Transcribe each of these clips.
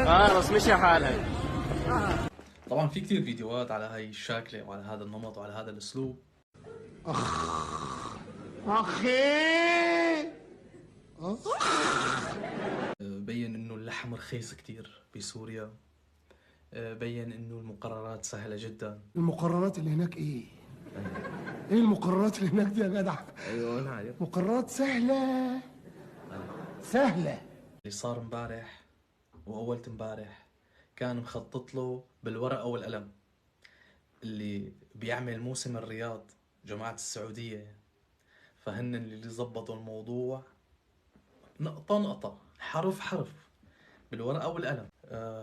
بس مشي حالك. طبعا في كتير فيديوهات على هاي الشاكلة وعلى هذا النمط وعلى هذا الاسلوب. اخي بين انه اللحم رخيص كتير بسوريا. بين انه المقررات سهلة جدا. المقررات اللي هناك ايه؟ ايه المقررات اللي هناك دي يا جدع؟ ايوه انا عارف. مقررات سهلة سهلة. اللي صار امبارح واول امبارح كان مخطط له بالورقة والقلم. اللي بيعمل موسم الرياض جماعة السعودية، فهن اللي زبطوا الموضوع نقطة نقطة، حرف حرف، بالورقة والقلم.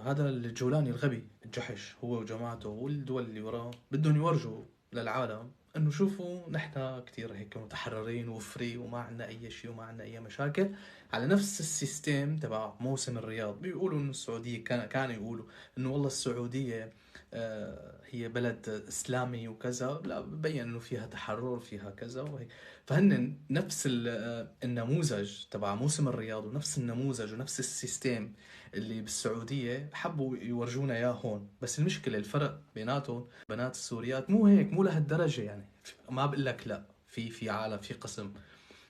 هذا الجولاني الغبي الجحش هو وجماعته والدول اللي وراه بدهم يورجوا للعالم انه شوفوا نحن كتير هيك متحررين وفري وما عنا اي شيء وما عنا اي مشاكل، على نفس السيستم تبع موسم الرياض. بيقولوا انه السعودية كانوا يقولوا انه والله السعودية هي بلد اسلامي وكذا، لا ببين انه فيها تحرر فيها كذا وهيك. فهن نفس النموذج تبع موسم الرياض ونفس النموذج ونفس السيستم اللي بالسعودية حبوا يورجونا اياه هون. بس المشكلة الفرق بيناتهم بنات السوريات مو هيك، مو لهالدرجة يعني. ما بقول لك لا، في عالم في قسم،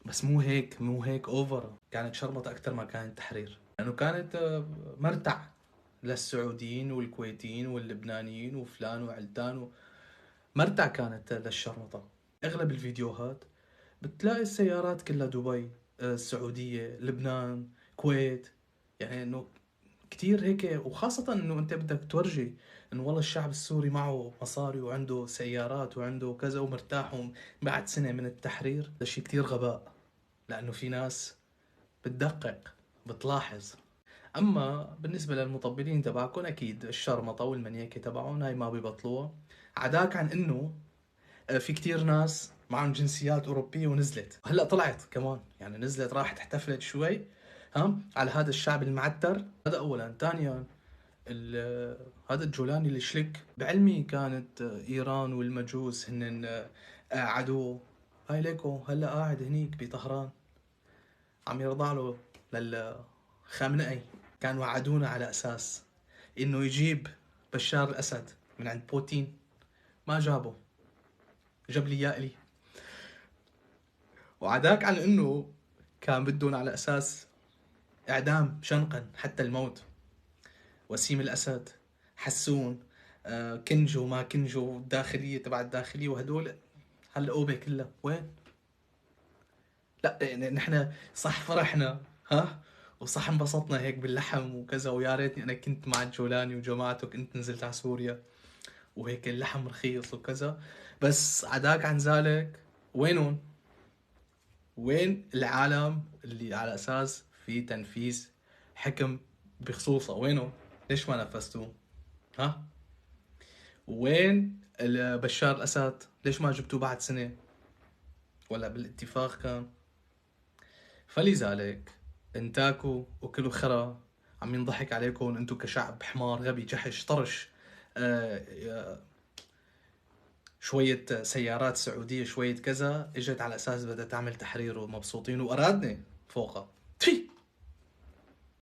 بس مو هيك اوفر. كانت شربطة اكثر ما كانت تحرير، لانه كانت مرتع للسعوديين والكويتيين واللبنانيين وفلان وعلتان مرتع كانت للشرطة. اغلب الفيديوهات بتلاقي السيارات كلها دبي، السعودية، لبنان، كويت. يعني انه كتير هيك، وخاصة انه انت بدك تورجي انه والله الشعب السوري معه مصاري وعنده سيارات وعنده كذا ومرتاح بعد سنة من التحرير. هذا شيء كتير غباء، لانه في ناس بتدقق بتلاحظ. اما بالنسبة للمطبلين تبعكم اكيد الشرمطة والمنيكة تبعهم هاي ما بيبطلوها. عداك عن انه في كتير ناس معهم جنسيات أوروبية ونزلت، هلا طلعت كمان، يعني نزلت راحت احتفلت شوي على هذا الشعب المعتر. هذا أولا. ثانيا هذا الجولاني الشلك بعلمي كانت إيران والمجوس هن عدو. هاي ليكو هلا قاعد هنيك بطهران عم يرضع له للخامنئي. كانوا وعدونا على أساس إنه يجيب بشار الأسد من عند بوتين، ما جابه، جاب لي اياه الي. وعداك عن انه كان بدهم على اساس اعدام شنقا حتى الموت. وسيم الاسد، حسون، كنجو ما كنجو، الداخليه تبع الداخليه وهدول هالقوبه كلها وين؟ لا يعني نحن صح فرحنا وصح انبسطنا هيك باللحم وكذا، ويا ريتني انا كنت مع الجولاني وجماعته، كنت نزلت على سوريا وهيك اللحم رخيص وكذا. بس عداك عن ذلك وينهم؟ وين العالم اللي على اساس في تنفيذ حكم بخصوصه؟ وينه؟ ليش ما نفذتوه؟ وين بشار الاسد؟ ليش ما جبتوه بعد سنه؟ ولا بالاتفاق كان؟ فلذلك انتاكوا وكلوا خرا، عم ينضحك عليكم انتو كشعب حمار غبي جحش طرش. شوية سيارات سعودية شوية كذا اجت على اساس بدها تعمل تحرير ومبسوطين، وارادنا فوقها.